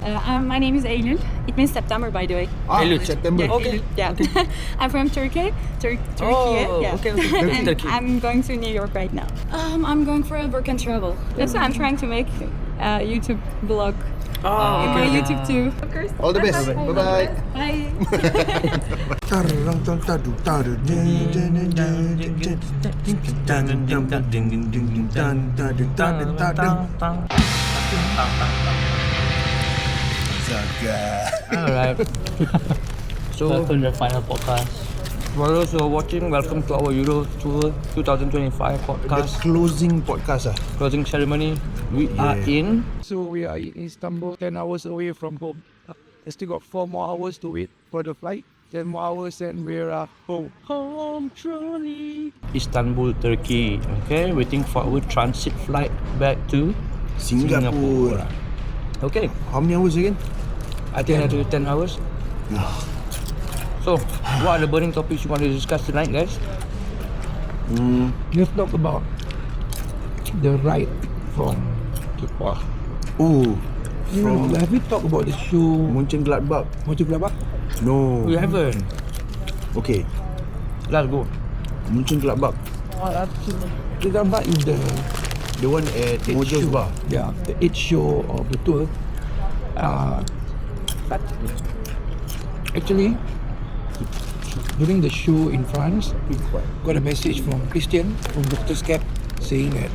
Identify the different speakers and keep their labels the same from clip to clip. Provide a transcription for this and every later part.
Speaker 1: My name is Eylül. It means September, by the way.
Speaker 2: September.
Speaker 1: Yeah,
Speaker 2: Okay.
Speaker 1: Eylül, yeah. I'm from Turkey. Turkey. Yeah.
Speaker 3: Okay.
Speaker 1: And
Speaker 3: Turkey.
Speaker 1: I'm going to New York right now. I'm going for a work and travel. That's why I'm trying to make a YouTube blog. In my YouTube too. Of course.
Speaker 2: All the best. Bye-bye.
Speaker 1: Bye.
Speaker 3: Alright. So,
Speaker 4: Welcome to the final podcast.
Speaker 3: for those who are watching, welcome to our Euro Tour 2025
Speaker 2: The
Speaker 3: podcast
Speaker 2: closing podcast
Speaker 3: closing ceremony. We are in.
Speaker 5: So we are in Istanbul, 10 hours away from home. I still got 4 more hours to wait for the flight. 10 more hours and we're home. Home truly.
Speaker 3: Istanbul, Turkey. Okay, waiting for our transit flight back to
Speaker 2: Singapore.
Speaker 3: Okay,
Speaker 2: How many hours again?
Speaker 3: I think another 10 hours. So, what are the burning topics you want to discuss tonight, guys?
Speaker 5: Let's talk about the ride from Jepang.
Speaker 2: Oh,
Speaker 5: Have we talked about the show
Speaker 2: Mönchengladbach.
Speaker 5: Mönchengladbach?
Speaker 2: No.
Speaker 3: We haven't.
Speaker 2: Okay,
Speaker 3: Let's go.
Speaker 2: Mönchengladbach.
Speaker 5: Mönchengladbach is
Speaker 2: The one at Mojo's
Speaker 5: show.
Speaker 2: Bar.
Speaker 5: Yeah, the 8th show of the tour. But actually, during the show in France, we got a message from Christian from Doctor's Cap saying that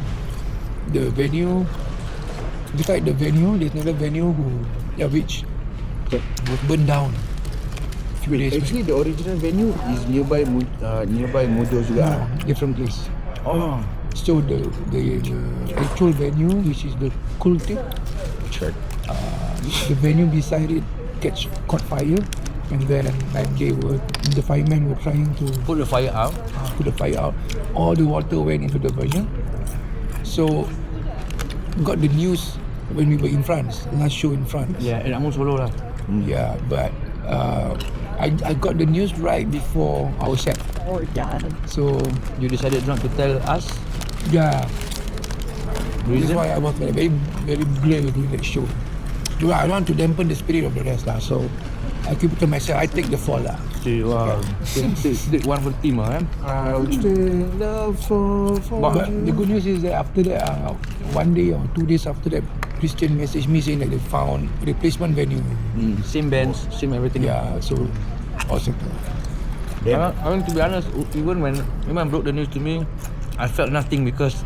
Speaker 5: the venue, beside the venue, there's another venue which was burned down. Few days back.
Speaker 2: Actually, the original venue is nearby Mojo's juga.
Speaker 5: Different place.
Speaker 2: Oh,
Speaker 5: So the actual venue, which is the Cultic, the venue beside it caught fire, and then the firemen were trying to
Speaker 3: Put the fire out.
Speaker 5: put the fire out. All the water went into the venue. So got the news when we were in France, last show in France.
Speaker 3: Yeah, and I'm solo lah.
Speaker 5: Yeah, but I got the news right before our set.
Speaker 1: Oh, God.
Speaker 5: So
Speaker 3: You decided not to tell us.
Speaker 5: yeah, that's
Speaker 3: Reason?
Speaker 5: why I was like very glad during that show. Well, I want to dampen the spirit of the rest lah. So I keep it to myself. I take the fall lah.
Speaker 3: Okay, wow. Take one for the team lah.
Speaker 2: I'll still love for
Speaker 5: But the good news is that after that, 1 day or 2 days after that, Christian messaged me saying that they found replacement venue.
Speaker 3: Same bands, same everything.
Speaker 5: Yeah, so awesome.
Speaker 3: I mean, to be honest, even when Iman broke the news to me, I felt nothing because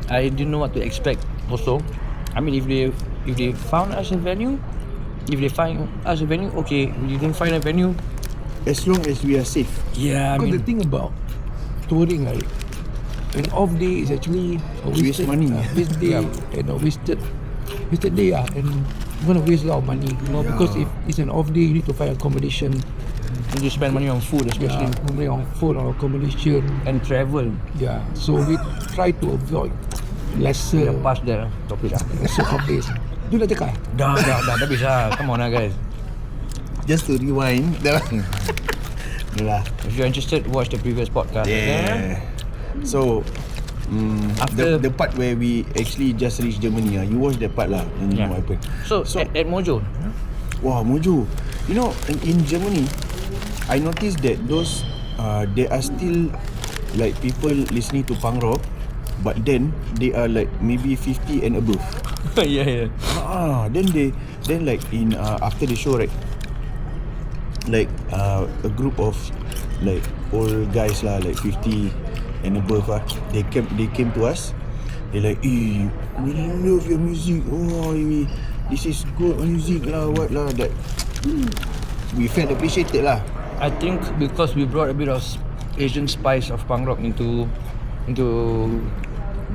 Speaker 3: I didn't know what to expect also. I mean, if they found us a venue, okay. If you didn't find a venue,
Speaker 2: as long as we are safe.
Speaker 3: yeah, I
Speaker 5: Because
Speaker 3: mean,
Speaker 5: the thing about touring, right, an off day is actually a
Speaker 2: Waste
Speaker 5: wasted
Speaker 2: money.
Speaker 5: Waste day and a wasted day, and you're gonna waste a lot of money, because if it's an off day, you need to find accommodation.
Speaker 3: you spend money on food especially
Speaker 5: Money on food or accommodation.
Speaker 3: and travel.
Speaker 5: Yeah, so we try to avoid lesser
Speaker 3: Lepas dah topik dah.
Speaker 5: off days. Tu dah cakap.
Speaker 3: Dah habis lah. Come on lah guys.
Speaker 2: Just to rewind. Dah lah.
Speaker 3: If you're interested, watch the previous podcast.
Speaker 2: Yeah. So,
Speaker 3: After-
Speaker 2: the part where we actually just reached Germany, you watch that part lah. And you know what happened.
Speaker 3: So at Mojo,
Speaker 2: Wow, Mojo. You know, in Germany, I noticed that those there are still like people listening to punk rock, but then they are like maybe 50 and above.
Speaker 3: yeah.
Speaker 2: Then like in after the show, right, like a group of like old guys lah, like 50 and above they came to us. They like, we love your music. Oh, this is good music lah, what lah, that. We felt appreciated lah.
Speaker 3: I think because we brought a bit of Asian spice of punk rock into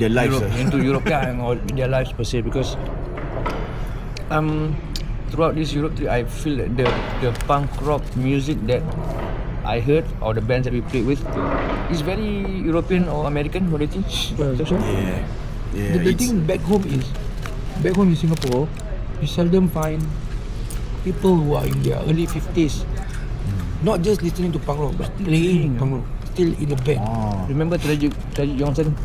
Speaker 2: Their lives
Speaker 3: Europe, into Europe, or their lives per se. Because throughout this Europe trip, I feel that the punk rock music that I heard, or the bands that we played with, is very European or American. What do you think?
Speaker 2: Yeah.
Speaker 5: The thing back home in Singapore, you seldom find people who are in their early 50s, not just listening to punk rock, but playing punk rock, still in a band.
Speaker 3: Remember Tragic Johnson?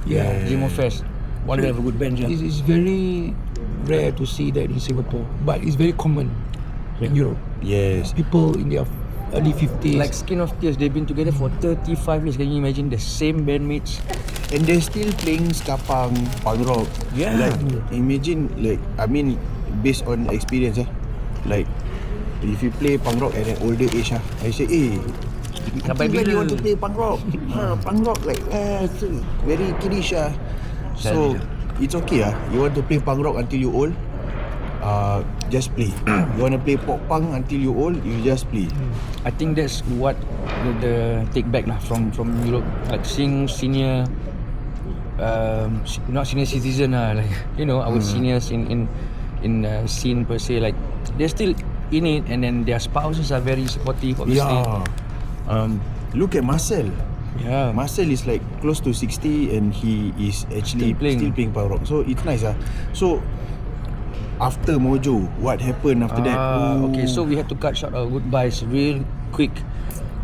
Speaker 5: Yeah.
Speaker 3: Zemo Fest. One of a good band.
Speaker 5: It's very rare to see that in Singapore, but it's very common in Europe.
Speaker 2: Yes.
Speaker 5: People in their early 50s.
Speaker 3: Like Skin of Tears, they've been together for 35 years. Can you imagine the same bandmates?
Speaker 2: And they're still playing skapang, punk rock.
Speaker 3: Yeah.
Speaker 2: Like, imagine, like, I mean, based on experience, like, if you play punk rock at an older age, I say,
Speaker 3: Sampai
Speaker 2: when
Speaker 3: bila?
Speaker 2: you want to play punk rock? Punk rock, like, very kiddish. So, it's okay. You want to play punk rock until you old, just play. You want to play pop punk until you old, you just play.
Speaker 3: I think that's what the take back lah from Europe, like seeing senior, not senior citizen like our seniors in scene per se, like they're still in it, and then their spouses are very supportive, obviously.
Speaker 2: Yeah. Look at Marcel.
Speaker 3: Yeah.
Speaker 2: Marcel is like close to 60 and he is actually still playing punk rock. So it's nice. So after Mojo, what happened after that?
Speaker 3: Okay, so we had to cut short our goodbyes real quick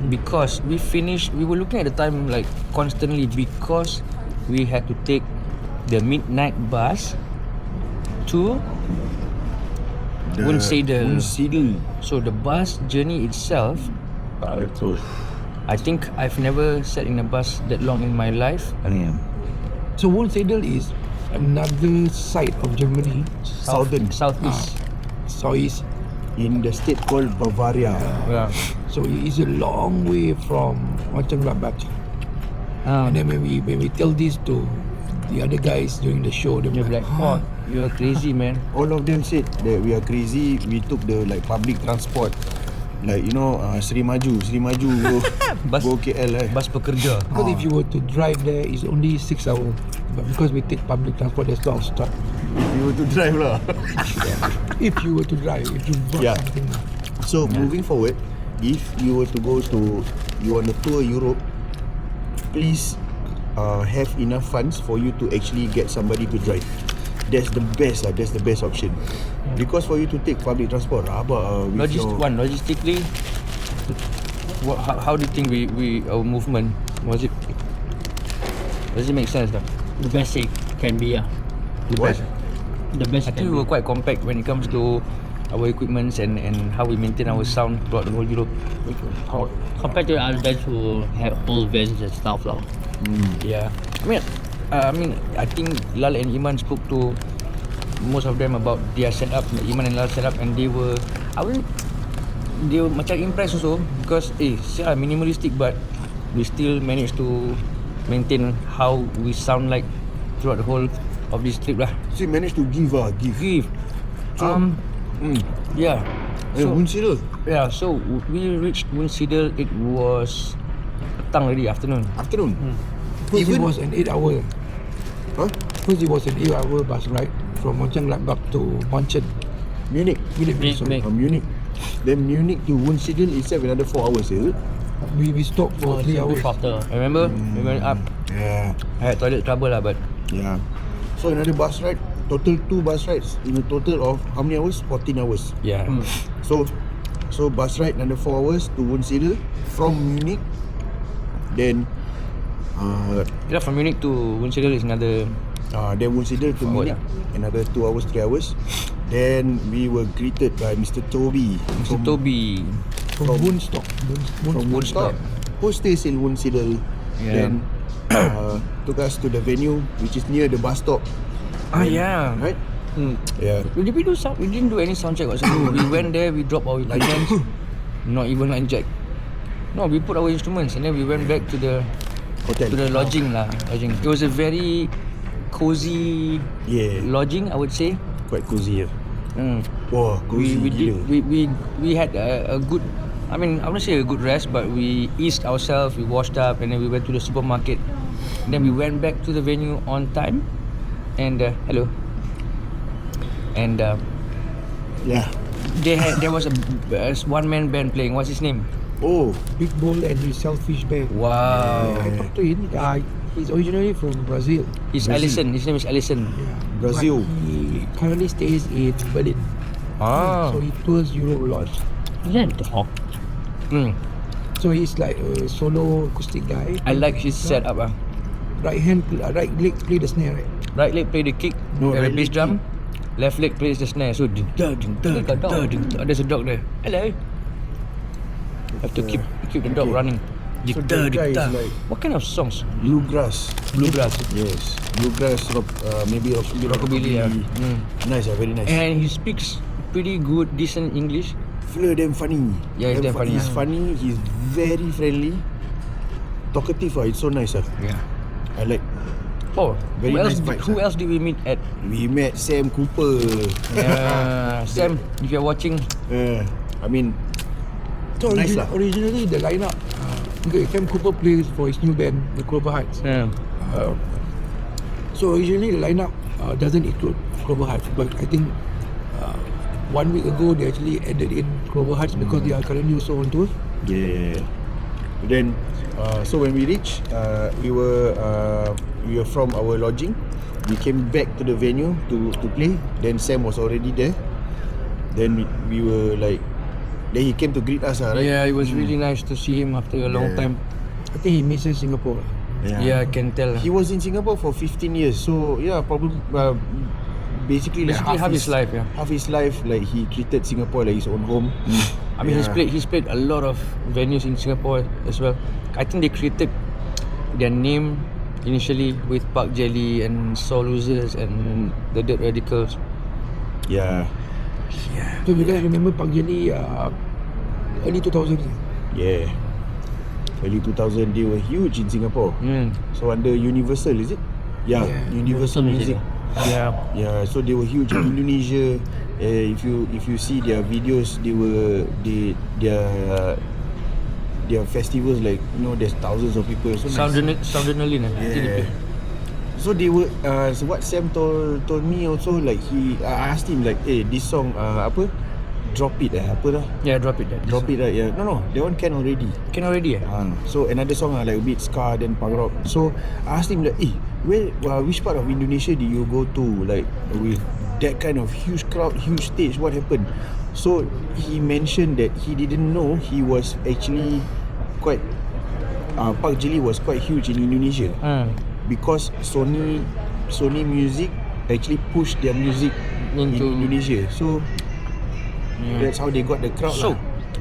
Speaker 3: because we were looking at the time like constantly because we had to take the midnight bus to Wunsiedel. So the bus journey itself, I think I've never sat in a bus that long in my life.
Speaker 5: So Wunsiedel is another side of Germany,
Speaker 3: Southeast.
Speaker 5: southeast.
Speaker 2: In the state called Bavaria.
Speaker 3: Yeah.
Speaker 5: So it is a long way from Mönchengladbach. And then when we tell this to the other guys during the show, they're
Speaker 3: You're like, oh, you're crazy, man.
Speaker 2: All of them said that we are crazy. We took the like public transport, like Sri Maju go KL.
Speaker 3: Bus pekerja.
Speaker 5: Because if you were to drive there, it's only 6 hours. But because we take public transport, there's a lot of stop.
Speaker 2: If you were to drive lah.
Speaker 5: If you were to drive, if you bought something.
Speaker 2: So moving forward, if you were to go to, you want to tour Europe, please have enough funds for you to actually get somebody to drive. That's the best lah. That's the best option. Because for you to take public transport,
Speaker 3: logistically, how do you think our movement does it make sense though?
Speaker 4: The best it can be,
Speaker 2: What?
Speaker 4: The best
Speaker 3: I think we were quite compact when it comes to our equipments and how we maintain our sound throughout the whole Europe.
Speaker 4: compared to other bands who have old vans and stuff lah.
Speaker 3: Yeah. I think Lal and Iman spoke to most of them about their setup, Iman and Lal setup, and they were macam impressed also because minimalistic but we still managed to maintain how we sound like throughout the whole of this trip lah.
Speaker 2: So you managed to give.
Speaker 3: Yeah.
Speaker 2: Wunsiedel.
Speaker 3: Yeah, so we reached Wunsiedel. It was petang already, afternoon.
Speaker 5: First it was an 8-hour.
Speaker 2: Huh?
Speaker 5: First it was an 8-hour bus ride from Mönchengladbach to
Speaker 2: Munich. Munich. Then Munich to Wunsiedel itself another 4 hours, is it?
Speaker 5: We stopped for 3 hours.
Speaker 4: After.
Speaker 3: I remember we went up.
Speaker 2: Yeah.
Speaker 3: I had toilet trouble lah, but
Speaker 2: Yeah. So another bus ride, total 2 bus rides in a total of how many hours? 14 hours.
Speaker 3: yeah.
Speaker 2: So bus ride another 4 hours to Wunsiedel from Munich. Then
Speaker 3: From Munich to Wunsiedel is another.
Speaker 2: then Wunsiedel to Munich, another 2 hours, 3 hours. Then we were greeted by Mr. Toby.
Speaker 3: Toby.
Speaker 5: From Woodstock.
Speaker 2: From Woodstock, who stays in Wunsiedel.
Speaker 3: Yeah.
Speaker 2: Then took us to the venue, which is near the bus stop.
Speaker 3: Yeah.
Speaker 2: Right? Yeah.
Speaker 3: We didn't do any sound check whatsoever. We went there, we dropped our equipment. Not even line check. No, we put our instruments and then we went back to the
Speaker 2: Hotel.
Speaker 3: to the lodging lah. It was a very cozy lodging, I would say.
Speaker 2: Quite cozy. Wah,
Speaker 3: We
Speaker 2: cozy gila.
Speaker 3: we had a good, I wouldn't say a good rest, but we eased ourselves, we washed up, and then we went to the supermarket. Then we went back to the venue on time. And hello. And
Speaker 2: Yeah.
Speaker 3: there was a one-man band playing. What's his name?
Speaker 2: Oh,
Speaker 5: Big Bull and his Selfish Bear.
Speaker 3: Wow.
Speaker 5: I talked to him. He's originally from Brazil.
Speaker 3: It's Allison. His name is Allison.
Speaker 2: Brazil.
Speaker 5: But he currently stays in Berlin.
Speaker 3: Ah.
Speaker 5: So he tours Europe a lot.
Speaker 4: Then talk.
Speaker 5: So he's like a solo acoustic guy.
Speaker 3: I like his setup.
Speaker 5: Right leg play the snare, right?
Speaker 3: Right leg play the kick,
Speaker 2: No,
Speaker 3: the
Speaker 2: right
Speaker 3: bass
Speaker 2: leg
Speaker 3: drum. left leg plays the snare. So ding da ding da ding da ding da. There's a dog there. Hello. Have to keep the dog running.
Speaker 2: So
Speaker 3: Ding
Speaker 2: that
Speaker 3: da
Speaker 2: guy
Speaker 3: ding
Speaker 2: is
Speaker 3: da.
Speaker 2: like
Speaker 3: What kind of songs?
Speaker 2: bluegrass.
Speaker 3: Bluegrass.
Speaker 2: Yes, bluegrass rock. Maybe
Speaker 3: Rockabilly, yeah.
Speaker 2: Nice, very nice.
Speaker 3: And he speaks pretty good, decent English.
Speaker 2: Flair damn funny.
Speaker 3: Yeah, he's damn funny.
Speaker 2: He's funny. He's very friendly. Talkative. It's so nice.
Speaker 3: Yeah.
Speaker 2: I like.
Speaker 3: Oh,
Speaker 2: Very
Speaker 3: who else?
Speaker 2: nice vibes,
Speaker 3: Who else did we meet at?
Speaker 2: We met Sam Cooper.
Speaker 3: Sam, if you're watching,
Speaker 2: I mean,
Speaker 5: So
Speaker 2: nice lah.
Speaker 5: originally the lineup, okay, Sam Cooper plays for his new band, the Clover Heights.
Speaker 3: yeah.
Speaker 5: So originally the lineup doesn't include Clover Heights, but I think 1 week ago they actually added in Clover Heights because they are currently also on tour.
Speaker 2: yeah. Then, so when we reached, we were from our lodging. We came back to the venue to play. Then Sam was already there. Then we were like, then he came to greet us, right?
Speaker 3: Yeah, it was really nice to see him after a long
Speaker 2: Yeah.
Speaker 3: time.
Speaker 5: I think he misses Singapore.
Speaker 3: Yeah, I can tell.
Speaker 2: He was in Singapore for 15 years, so yeah, probably basically like
Speaker 3: Half his life, yeah.
Speaker 2: half his life, like he treated Singapore like his own home.
Speaker 3: I mean,
Speaker 2: Yeah.
Speaker 3: he's played a lot of venues in Singapore as well. I think they created their name initially with Park Jelly and Soul Losers and the Dirt Radicals.
Speaker 2: Yeah,
Speaker 5: So you guys remember Park Jelly early 2000s?
Speaker 2: yeah. Early 2000, they were huge in Singapore. So under Universal, is it? Yeah,
Speaker 5: Yeah.
Speaker 2: Universal Music.
Speaker 3: Yeah.
Speaker 2: Yeah, so they were huge in Indonesia. If you see their videos, their festivals, like, you know, there's thousands of people. So nice.
Speaker 3: Soundernalin.
Speaker 2: Yeah. So they were so what Sam told me also, like I asked him like, hey, this song apa, drop it apa dah,
Speaker 3: Yeah, drop it.
Speaker 2: drop it, right? Yeah, no, that one can already.
Speaker 3: Can already.
Speaker 2: So another song like a bit ska, then punk rock. So I asked him like, where which part of Indonesia did you go to, like with that kind of huge crowd, huge stage? What happened? So he mentioned that he didn't know he was actually quite Park Jelly was quite huge in Indonesia. Because Sony Music actually pushed their music into Indonesia. So that's how they got the crowd.
Speaker 3: So,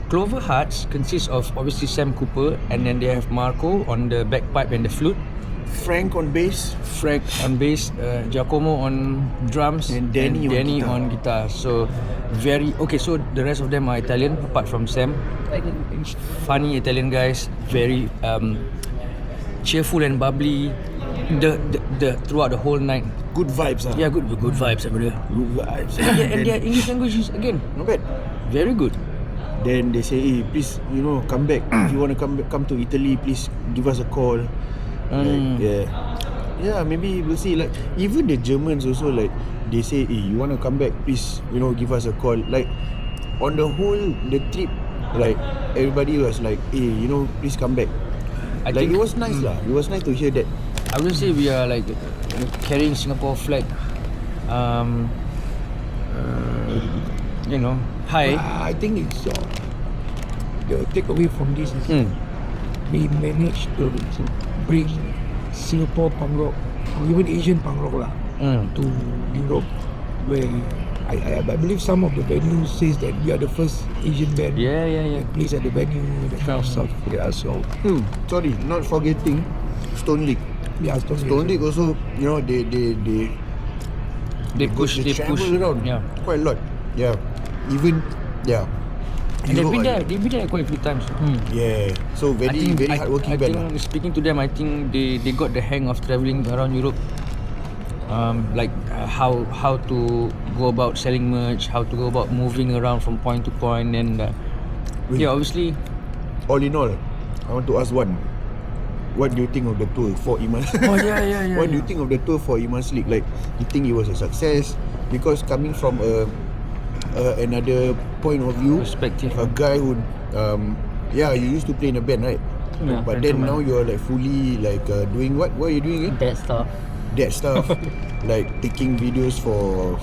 Speaker 3: Clover Hearts consists of obviously Sam Cooper, and then they have Marco on the bagpipe and the flute,
Speaker 2: Frank on bass,
Speaker 3: Frank on bass, Giacomo on drums,
Speaker 2: and Danny on
Speaker 3: guitar. So very okay. So the rest of them are Italian, apart from Sam. Funny Italian guys, very cheerful and bubbly. The throughout the whole night.
Speaker 2: good vibes.
Speaker 3: Yeah, good vibes over there.
Speaker 2: Good vibes.
Speaker 3: And their English language is again
Speaker 2: Not bad.
Speaker 3: very good.
Speaker 2: Then they say, hey, please, you know, come back. If you want to come to Italy, please give us a call. Like, yeah, maybe we'll see. Like even the Germans also, like they say, hey, you want to come back, please, you know, give us a call. Like on the whole the trip, like everybody was like, hey, you know, please come back.
Speaker 3: I
Speaker 2: Like
Speaker 3: think
Speaker 2: it was nice lah. It was nice to hear that.
Speaker 3: I wouldn't say we are like carrying Singapore flag, you know, high.
Speaker 5: I think it's the takeaway from this is we managed to bring Singapore punk rock or even Asian punk rock lah to Europe, where I believe some of the venues says that we are the first Asian band
Speaker 3: Yeah.
Speaker 5: that plays at the venue that kind of stuff. Yeah, so
Speaker 2: Sorry, not forgetting Stone Lake.
Speaker 5: yeah,
Speaker 2: Stone Lake also, you know, they
Speaker 3: push.
Speaker 2: travel around
Speaker 3: Yeah.
Speaker 2: quite a lot. Yeah, even
Speaker 3: And they've been
Speaker 2: Europe,
Speaker 3: there. They've been there quite a few times.
Speaker 2: Yeah, so very hardworking
Speaker 3: I
Speaker 2: band.
Speaker 3: think speaking to them, I think they got the hang of traveling around Europe. Like how to go about selling merch, how to go about moving around from point to point, and yeah, obviously.
Speaker 2: All in all, I want to ask one. What do you think of the tour for Iman?
Speaker 3: Oh yeah.
Speaker 2: What do you think of the tour for Iman's League? Like, you think it was a success? Because coming from another point of view,
Speaker 3: Perspective.
Speaker 2: a guy who, you used to play in a band, right?
Speaker 4: Yeah,
Speaker 2: But then
Speaker 4: gentleman.
Speaker 2: now you're like fully like doing what? What are you doing again?
Speaker 4: That stuff.
Speaker 2: That stuff, like taking videos for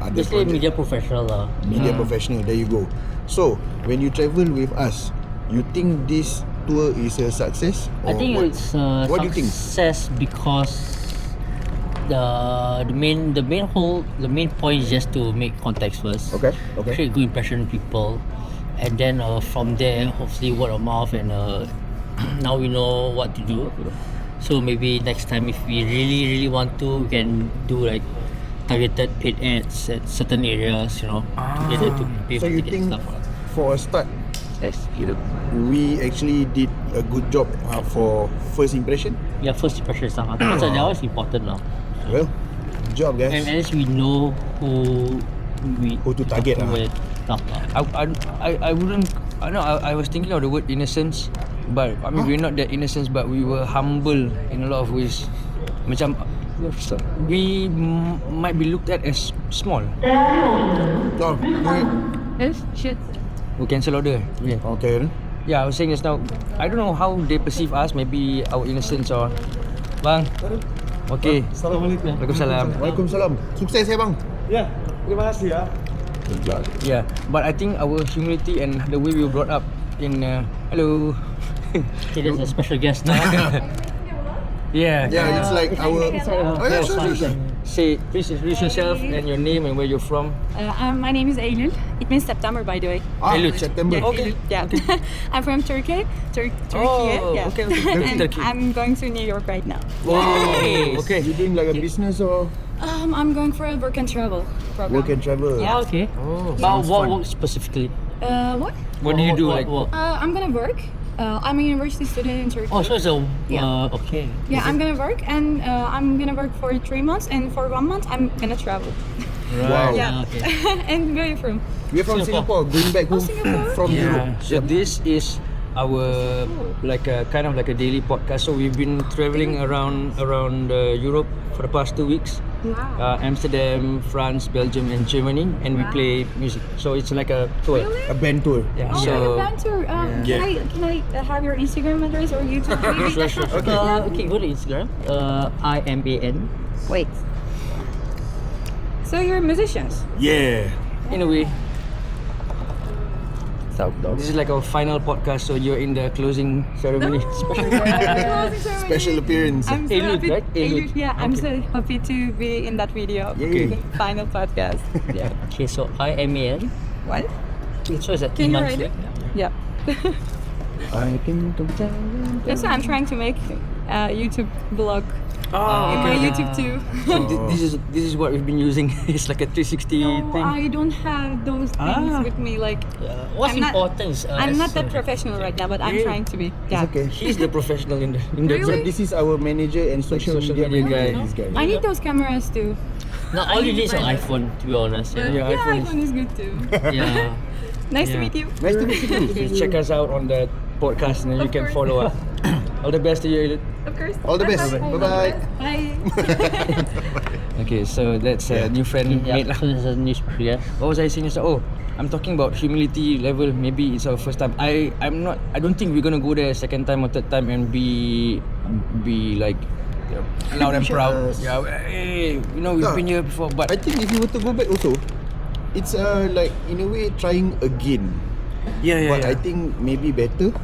Speaker 2: other
Speaker 4: Basically
Speaker 2: projects.
Speaker 4: media professional lah.
Speaker 2: Media professional. There you go. So when you travel with us, you think this tour is a success?
Speaker 4: I
Speaker 2: or
Speaker 4: think
Speaker 2: what?
Speaker 4: it's a
Speaker 2: What do you think?
Speaker 4: success because the main point is just to make contacts first.
Speaker 2: Okay.
Speaker 4: Create good impression on people, and then from there, hopefully word of mouth, and now we know what to do. So maybe next time, if we really want to, we can do like targeted paid ads at certain areas, to get it to pay
Speaker 2: So
Speaker 4: for
Speaker 2: you
Speaker 4: ticket
Speaker 2: think
Speaker 4: and stuff.
Speaker 2: for a start,
Speaker 4: Yes.
Speaker 2: we actually did a good job for first impression?
Speaker 4: Yeah, first impression is something. Because that was important now.
Speaker 2: Well, good job guys.
Speaker 4: And at least we know who
Speaker 2: to target
Speaker 4: talk
Speaker 2: lah.
Speaker 4: with, stuff lah.
Speaker 3: I wouldn't. I know. I was thinking of the word innocence, but I mean we're not that innocent, but we were humble in a lot of ways. Macam we might be looked at as small.
Speaker 2: Oh,
Speaker 1: Yes, shit.
Speaker 3: We cancel order. Yeah.
Speaker 2: okay.
Speaker 3: Yeah, I was saying just now. I don't know how they perceive us. Maybe our innocence or. Bang. Okay.
Speaker 6: Assalamualaikum.
Speaker 3: Waalaikumsalam.
Speaker 2: Waalaikumsalam. Sukses ya bang.
Speaker 6: Ya, terima kasih ya.
Speaker 3: Yeah, but I think our humility and the way we were brought up in hello.
Speaker 4: Okay, there's a special guest now.
Speaker 3: Yeah.
Speaker 2: Yeah, it's like our. Oh yeah, sure.
Speaker 3: Say, please introduce yourself and your name and where you're from.
Speaker 1: My name is Eylül. It means September, by the way.
Speaker 3: Eylül.
Speaker 2: September.
Speaker 1: Yeah,
Speaker 3: Okay.
Speaker 1: Eylül, yeah. I'm from Turkey. Turkey.
Speaker 3: Oh,
Speaker 1: Yeah.
Speaker 3: okay.
Speaker 1: And
Speaker 3: Turkey.
Speaker 1: I'm going to New York right now.
Speaker 3: Wow. Okay.
Speaker 2: You doing like a business or
Speaker 1: I'm going for a work and travel program.
Speaker 2: work and travel?
Speaker 1: Yeah.
Speaker 4: Okay.
Speaker 3: Oh,
Speaker 4: But
Speaker 3: sounds
Speaker 4: what
Speaker 3: fun.
Speaker 4: work specifically?
Speaker 1: What?
Speaker 3: What do you do? Like,
Speaker 1: I'm gonna work. I'm a university student in Turkey.
Speaker 4: Oh, so it's a
Speaker 1: Yeah.
Speaker 4: okay.
Speaker 1: Yeah, I'm gonna work, and I'm gonna work for 3 months, and for 1 month I'm gonna travel.
Speaker 2: Wow.
Speaker 1: Yeah.
Speaker 4: Okay.
Speaker 1: And where are you from?
Speaker 2: We're from Singapore, going back home
Speaker 1: Singapore?
Speaker 2: from Europe.
Speaker 3: So this is our like a kind of like a daily podcast. So we've been traveling around Europe for the past 2 weeks.
Speaker 1: Wow.
Speaker 3: Amsterdam, France, Belgium, and Germany, and we play music. So it's like a tour.
Speaker 1: Really?
Speaker 2: A band tour.
Speaker 3: Yeah.
Speaker 1: Oh,
Speaker 3: So
Speaker 1: so, banter.
Speaker 2: Yeah.
Speaker 1: Can I have your Instagram address or YouTube? Maybe that's not
Speaker 4: Okay, go to Instagram. IMAN.
Speaker 1: Wait. So you're musicians?
Speaker 2: Yeah.
Speaker 3: in a way, this is like our final podcast. So you're in the closing ceremony.
Speaker 2: Special appearance.
Speaker 1: I'm so
Speaker 3: Eylül,
Speaker 1: happy.
Speaker 3: right? Eylül.
Speaker 1: Yeah, I'm so happy to be in that video.
Speaker 2: Okay.
Speaker 1: The final podcast.
Speaker 3: Yeah.
Speaker 4: Okay, so IMAN.
Speaker 1: What?
Speaker 4: So is that
Speaker 1: Can you
Speaker 4: Iman?
Speaker 1: write it? Yeah.
Speaker 2: I think
Speaker 1: That's why I'm trying to make a YouTube blog.
Speaker 3: Oh,
Speaker 1: My YouTube too.
Speaker 3: So this is what we've been using. It's like a 360
Speaker 1: No,
Speaker 3: thing.
Speaker 1: I don't have those things
Speaker 3: Ah.
Speaker 1: with me. Like,
Speaker 4: What's
Speaker 1: I'm not-
Speaker 4: important is
Speaker 1: I'm not that professional right now, but I'm
Speaker 3: Yeah.
Speaker 1: trying to be. Yeah.
Speaker 2: it's okay.
Speaker 3: He's the professional in the
Speaker 2: So
Speaker 1: Really?
Speaker 2: this is our manager and social media
Speaker 3: guy.
Speaker 2: This guy.
Speaker 1: I need those cameras too.
Speaker 4: Not all you need is an iPhone, to be honest.
Speaker 3: Yeah,
Speaker 1: Yeah,
Speaker 3: iPhone
Speaker 1: iPhone is good too.
Speaker 4: Yeah.
Speaker 1: Nice to
Speaker 3: Yeah.
Speaker 1: meet you.
Speaker 2: Nice to meet you.
Speaker 3: Please check us out on the podcast and then you
Speaker 1: Of
Speaker 3: can
Speaker 1: course.
Speaker 3: follow us. All the best to you, Eylül.
Speaker 1: Of course.
Speaker 2: All the best. Bye-bye.
Speaker 1: Bye.
Speaker 3: Okay, so that's a new friend
Speaker 4: Yeah,
Speaker 3: mate lah.
Speaker 4: so there's a new special guest.
Speaker 3: What was I saying? So, I'm talking about humility level. Maybe it's our first time. I don't think we're gonna go there second time or third time and be like loud and proud.
Speaker 2: Yes.
Speaker 3: Yeah, hey, we've
Speaker 2: Yeah.
Speaker 3: been here before, but
Speaker 2: I think if you were to go back also, it's like in a way trying again. But I think maybe better.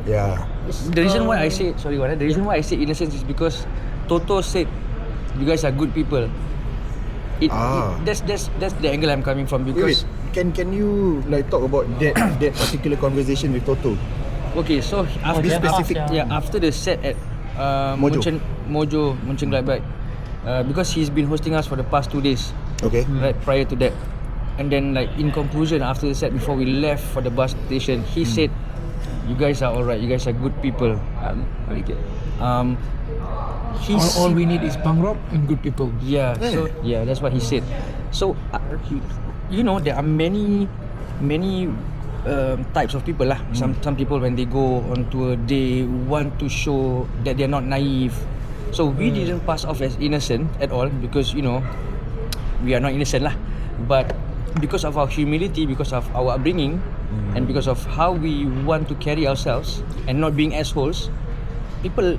Speaker 2: Yeah.
Speaker 3: the reason why I say the reason why I say innocence is because Toto said you guys are good people. That's the angle I'm coming from
Speaker 2: Wait,
Speaker 3: because
Speaker 2: can you like talk about that particular conversation with Toto?
Speaker 3: okay, so after
Speaker 2: This specific-
Speaker 3: after the set at
Speaker 2: Mojo.
Speaker 3: Mojo Mönchengladbach, because he's been hosting us for the past 2 days,
Speaker 2: Okay.
Speaker 3: right prior to that, and then like in conclusion after the set before we left for the bus station, he said, "You guys are alright. You guys are good people."
Speaker 5: All we need is punk rock and good people.
Speaker 3: Yeah, so yeah, that's what he said. So there are many types of people lah. Some people when they go on tour, they want to show that they're not naive. So we didn't pass off as innocent at all because we are not innocent lah. But because of our humility, because of our upbringing, and because of how we want to carry ourselves and not being assholes, people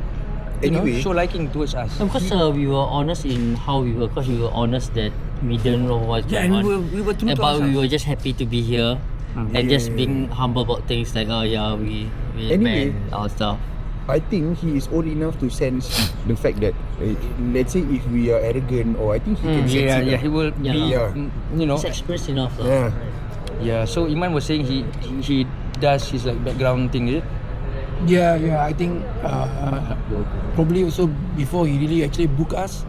Speaker 2: Anyway.
Speaker 3: show liking towards us.
Speaker 4: Because we were honest in how we were, because we were honest that we didn't know what's
Speaker 3: Yeah,
Speaker 4: going
Speaker 3: and
Speaker 4: on.
Speaker 3: we were true to
Speaker 4: But we
Speaker 3: ourselves.
Speaker 4: were just happy to be here and just being humble about things like, we
Speaker 2: Anyway.
Speaker 4: band our stuff.
Speaker 2: I think he is old enough to sense the fact that let's say if we are arrogant, or I think he can sense it.
Speaker 3: he will
Speaker 4: Yeah.
Speaker 3: be,
Speaker 2: Yeah.
Speaker 3: you know,
Speaker 4: It's expressed enough.
Speaker 2: Yeah.
Speaker 3: yeah. So Iman was saying he does his like background thing, is it?
Speaker 5: Yeah, I think probably also before he really actually book us,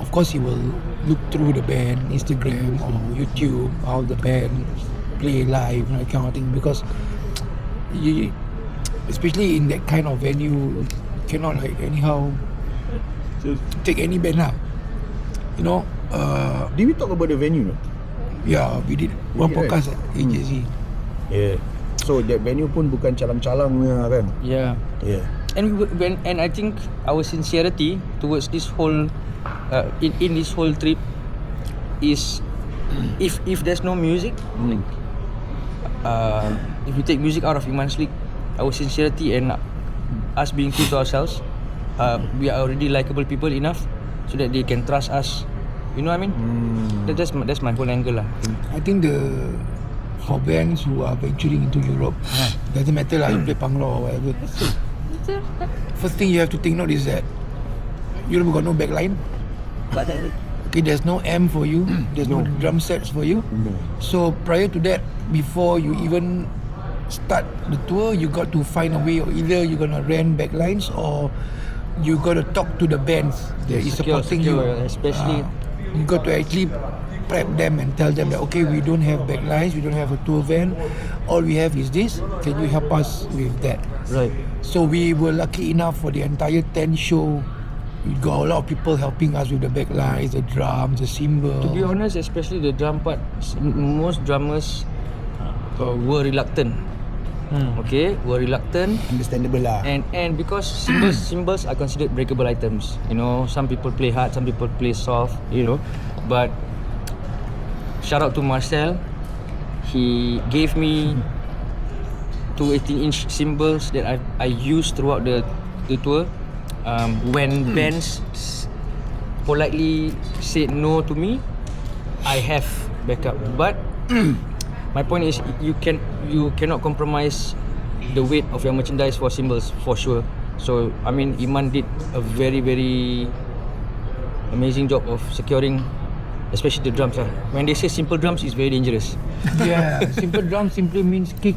Speaker 5: of course he will look through the band Instagram or YouTube, how the band play live, that kind of thing, because you, especially in that kind of venue, you cannot like anyhow take any band lah. You know,
Speaker 2: Did we talk about the venue? No?
Speaker 5: yeah, we did one
Speaker 2: Yeah,
Speaker 5: podcast at AJC.
Speaker 2: Yeah. So that venue pun bukan calang-calang punya kan?
Speaker 3: Yeah.
Speaker 2: Yeah.
Speaker 3: And I think our sincerity towards this whole in this whole trip is if there's no music, if we take music out of Iman's league, our sincerity and us being true to ourselves, we are already likable people enough so that they can trust us. You know what I mean? That's my whole angle lah.
Speaker 5: I think for bands who are venturing into Europe, doesn't matter lah, you play punk rock or whatever. First thing you have to take note is that Europe got no backline. Okay, there's no amp for you, there's no drum sets for you. So prior to that, before you even start the tour, you got to find a way, or either you're gonna rent backlines or you got to talk to the bands that is supporting you.
Speaker 3: Especially
Speaker 5: You got to actually prep them and tell them that okay, we don't have backlines, we don't have a tour van, all we have is this, can you help us with that?
Speaker 3: right.
Speaker 5: So we were lucky enough for the entire 10 show, we got a lot of people helping us with the backlines, the drums, the cymbals.
Speaker 3: To be honest, especially the drum part, most drummers were reluctant. Okay, were reluctant.
Speaker 2: Understandable lah.
Speaker 3: And because cymbals are considered breakable items. You know, some people play hard, some people play soft, you know. But shout out to Marcel. He gave me two 18-inch cymbals that I used throughout the tour. When bands politely said no to me, I have backup. But my point is, you cannot compromise the weight of your merchandise for cymbals, for sure. So I mean, Iman did a very, very amazing job of securing, especially the drums. When they say simple drums, it's very dangerous.
Speaker 5: Yeah, simple drum simply means kick,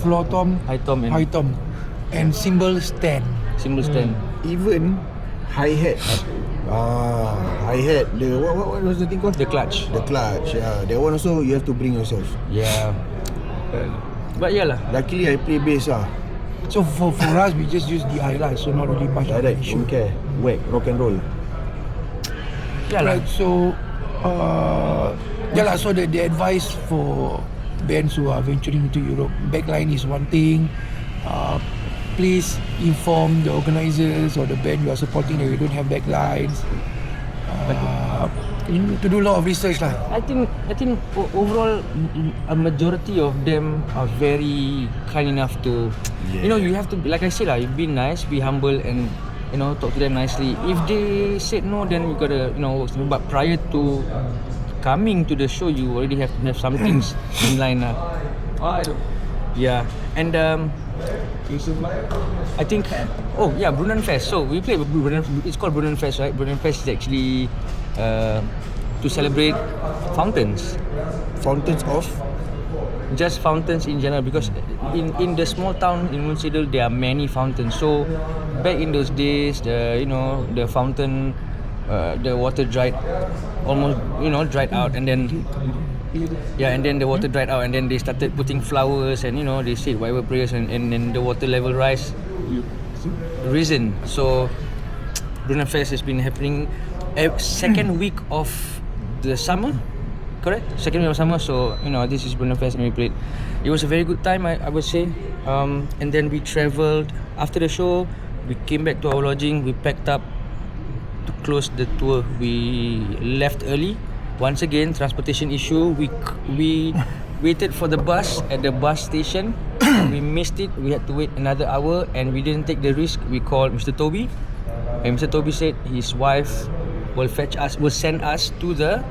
Speaker 5: floor tom,
Speaker 3: High tom and
Speaker 5: high tom, and cymbal stand.
Speaker 3: cymbal stand.
Speaker 2: Even hi-hat. Hi-hat. The what was the thing called?
Speaker 3: The clutch.
Speaker 2: The clutch. Yeah. That one also you have to bring yourself.
Speaker 3: Yeah. But yeah lah.
Speaker 2: Luckily I play bass lah.
Speaker 5: So for us, we just use the highlights, so not really much of an
Speaker 2: Direct.
Speaker 5: issue.
Speaker 2: Don't care. Whack. Rock and roll.
Speaker 3: Yeah lah.
Speaker 5: Right, so so the advice for bands who are venturing into Europe, backline is one thing. Please inform the organisers or the band you are supporting that you don't have backlines. You need to do a lot of research lah.
Speaker 3: I think overall a majority of them are very kind enough to, you know, you have to, like I said lah, you be nice, be humble, and you know, talk to them nicely. If they said no, then you gotta, you know, work. But prior to coming to the show, you already have to have some things in line lah. Yeah, and I think, oh yeah, Brunnen Fest. So we play Brunnen. It's called Brunnen Fest, right? Brunnen Fest is actually to celebrate fountains.
Speaker 2: Fountains of?
Speaker 3: Just fountains in general, because in the small town in Munsidal there are many fountains. So back in those days, the fountain, the water dried out, and then the water dried out, and then they started putting flowers, and they said whatever prayers, and then the water level risen. So Brunnen Fest has been happening second week of the summer. Correct? Second week of summer. So this is Brunnen Fest, and we played. It was a very good time, I would say. And then we travelled after the show. We came back to our lodging. We packed up to close the tour. We left early. Once again, transportation issue. We waited for the bus at the bus station. We missed it. We had to wait another hour, and we didn't take the risk. We called Mr. Toby, and Mr. Toby said his wife will send us to the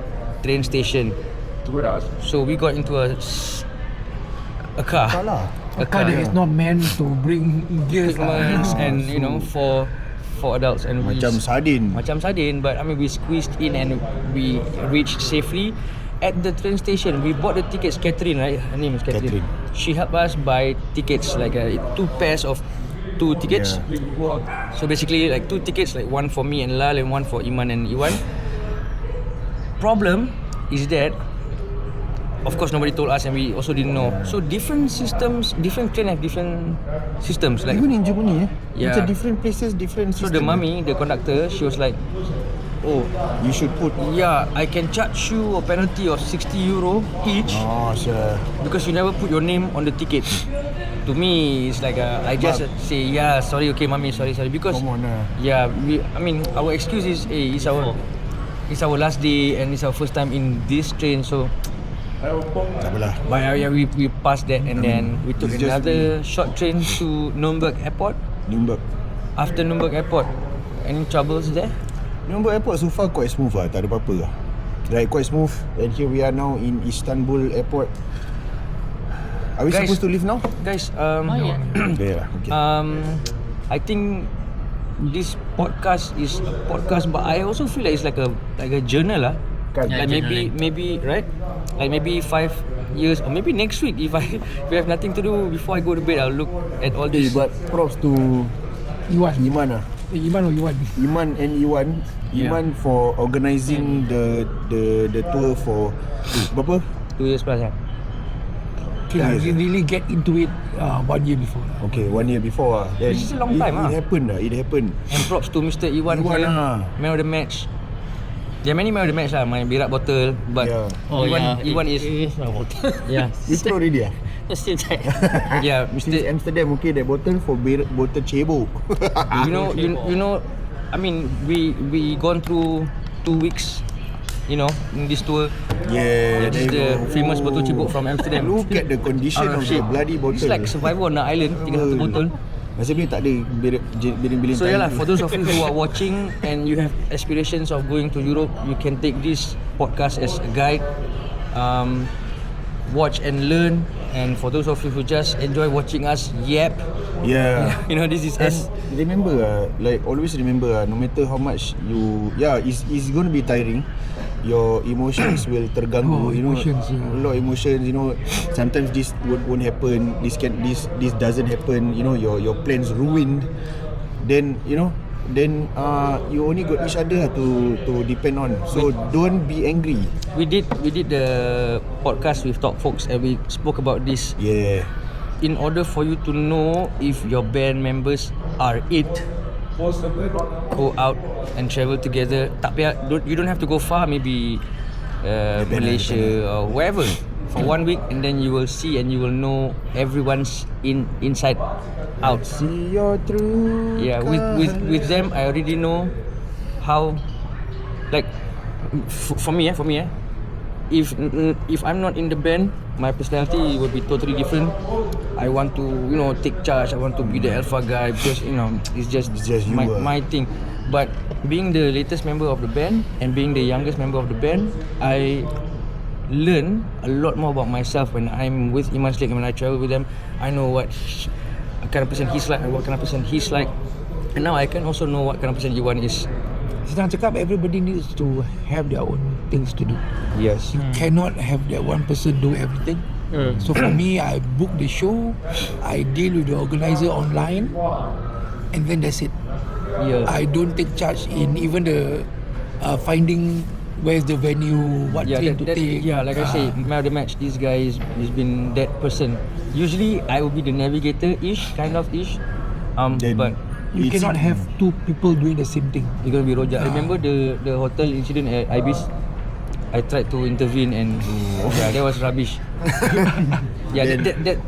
Speaker 3: train station. So we got into a car.
Speaker 5: a car that is not meant to bring gears
Speaker 3: equipments and you know for adults and
Speaker 2: Macam sardin.
Speaker 3: macam sardin, but I mean we squeezed in and we reached safely at the train station. We bought the tickets. Catherine, right? Her name is Catherine.
Speaker 2: Catherine.
Speaker 3: She helped us buy tickets, like 2 pairs of 2 tickets. So basically like 2 tickets, like one for me and Lal and one for Iman and Iwan. Problem is that of course nobody told us and we also didn't know. So different systems, different train have different systems. Like
Speaker 2: Even in Germany,
Speaker 3: Yeah.
Speaker 2: macam different places, different
Speaker 3: so
Speaker 2: system.
Speaker 3: the mummy, the conductor, she was like, oh
Speaker 2: You should put.
Speaker 3: yeah, I can charge you a penalty of 60 euro each
Speaker 2: Oh, sure.
Speaker 3: because you never put your name on the ticket. To me, it's like I just say, yeah, sorry, okay, mummy, sorry, because
Speaker 2: Come on lah.
Speaker 3: yeah, I mean, our excuse is, hey, it's our last day and it's our first time in this train, so.
Speaker 2: Tak apalah.
Speaker 3: But yeah, we passed that and then we took
Speaker 2: It's just
Speaker 3: another short train to Nuremberg Airport.
Speaker 2: Nuremberg.
Speaker 3: After Nuremberg Airport, any troubles there?
Speaker 2: Nuremberg Airport so far quite smooth lah. Tak ada apa-apa lah. Like quite smooth. And here we are now in Istanbul Airport. Are we
Speaker 3: Guys.
Speaker 2: supposed to leave now?
Speaker 3: Guys,
Speaker 2: Yeah, okay.
Speaker 3: I think this podcast is a podcast, but I also feel like it's like a journal lah.
Speaker 2: Kan?
Speaker 3: Like maybe right, like maybe 5 years or maybe next week if we have nothing to do before I go to bed, I'll look at all this.
Speaker 2: But props to Iman lah.
Speaker 5: Iman or Iwan?
Speaker 2: Iman and Iwan.
Speaker 3: Yeah.
Speaker 2: Iman for organising the tour for berapa?
Speaker 3: 2 years plus, yeah.
Speaker 5: Okay,
Speaker 2: Yes.
Speaker 5: we really get into it 1 year before.
Speaker 2: Okay, 1 year before lah. Then
Speaker 3: Which is a long time
Speaker 2: It
Speaker 3: ah.
Speaker 2: happened lah. It happened.
Speaker 3: And props to Mr. Iwan
Speaker 2: Iwan
Speaker 3: here,
Speaker 2: lah.
Speaker 3: man of the match. There are many man of the match lah, my berak bottle, but
Speaker 2: Yeah.
Speaker 3: Iwan is
Speaker 4: my water.
Speaker 3: yeah,
Speaker 2: You throw already ah?
Speaker 4: Still tight.
Speaker 3: yeah,
Speaker 2: Since
Speaker 3: Mr.
Speaker 2: Amsterdam, okay, that bottle for bottle cebok.
Speaker 3: you know, I mean, we gone through 2 weeks, you know, in this tour.
Speaker 2: Yeah,
Speaker 3: That is
Speaker 2: there
Speaker 3: the
Speaker 2: you go.
Speaker 3: famous botol cebok from Amsterdam.
Speaker 2: Look at the condition
Speaker 3: Out
Speaker 2: of
Speaker 3: of
Speaker 2: the
Speaker 3: shape.
Speaker 2: bloody bottle.
Speaker 3: It's like survival on the island, tinggal satu botol.
Speaker 2: Masa ni tak ada biling-biling
Speaker 3: So
Speaker 2: tahi.
Speaker 3: yeah lah, for those of you who are watching and you have aspirations of going to Europe, you can take this podcast as a guide. Watch and learn. And for those of you who just enjoy watching us yap,
Speaker 2: Yeah.
Speaker 3: you know, this is
Speaker 2: And
Speaker 3: us.
Speaker 2: remember like always remember no matter how much you, it's going to be tiring. Your emotions will terganggu, you know.
Speaker 5: Emotions, yeah.
Speaker 2: A lot of emotions, you know. Sometimes this won't happen. This doesn't happen. You know, your plans ruined. Then you know, you only got each other to depend on. So don't be angry.
Speaker 3: We did the podcast with Talk Folks and we spoke about this.
Speaker 2: Yeah.
Speaker 3: In order for you to know if your band members are it, go out and travel together. Tak payah, you don't have to go far. Maybe Malaysia or wherever for 1 week, and then you will see and you will know everyone's inside out.
Speaker 2: See your true.
Speaker 3: Yeah, with them, I already know how. Like for me, if I'm not in the band, my personality will be totally different. I want to, you know, take charge. I want to be the alpha guy because, you know, it's just
Speaker 2: you
Speaker 3: my thing. But being the latest member of the band and being the youngest member of the band, I learn a lot more about myself when I'm with Iman Slick and when I travel with them. I know what kind of person he's like and what kind of person he's like, and now I can also know what kind of person Iwan is.
Speaker 5: Senang cakap, everybody needs to have their own things to do.
Speaker 3: Yes.
Speaker 5: You cannot have that one person do everything. So for me, I book the show, I deal with the organizer online, and then that's it.
Speaker 3: Yeah.
Speaker 5: I don't take charge in even the finding where's the venue, what train to take.
Speaker 3: Yeah, like I say, man of the match, this guy he's been that person. Usually I will be the navigator-ish, kind of ish.
Speaker 2: Then
Speaker 3: But
Speaker 5: You cannot have two people doing the same thing.
Speaker 3: you're gonna be rojak. Remember the hotel incident at Ibis? I tried to intervene and yeah, that was rubbish. Yeah,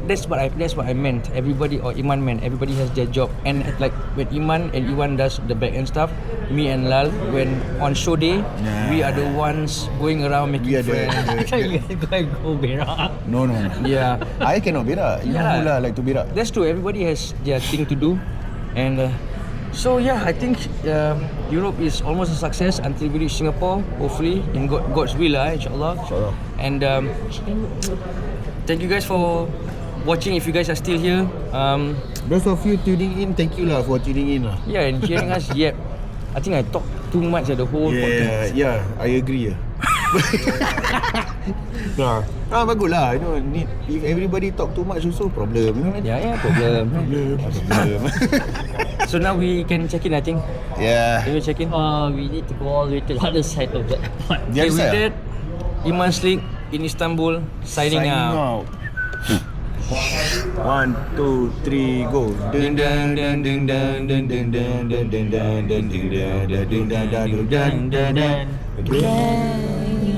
Speaker 3: that's what I meant. Everybody or Iman meant everybody has their job. And like when Iman and Iwan does the back end stuff, me and Lal, when on show day, we are the ones going around making
Speaker 2: We are the,
Speaker 3: friends.
Speaker 4: You guys go berak.
Speaker 2: no.
Speaker 3: Yeah,
Speaker 2: I cannot berak.
Speaker 3: Yeah.
Speaker 2: You lah like to berak.
Speaker 3: that's true. Everybody has their thing to do, and so yeah, I think Europe is almost a success until we reach Singapore. Hopefully, in God's will, inshallah.
Speaker 2: InsyaAllah.
Speaker 3: And thank you guys for watching. If you guys are still here,
Speaker 2: Those of you tuning in, thank you lah for tuning in lah.
Speaker 3: yeah, and hearing us. Yep, I think I talked too much at the whole podcast.
Speaker 2: Yeah, I agree. Bagus lah. You know, if everybody talk too much also problem. You know?
Speaker 3: Yeah, problem.
Speaker 2: Problem.
Speaker 3: So now we can check in, I think.
Speaker 2: Yeah.
Speaker 3: Can we check in?
Speaker 4: We need to go all the way to the other side of the airport.
Speaker 3: Okay, with that, Iman Slick in Istanbul signing out.
Speaker 2: 1, 2, 3, go.
Speaker 3: Ding dang dang ding dang ding ding dang ding ding dang ding ding dang ding dang ding dang ding dang ding dang.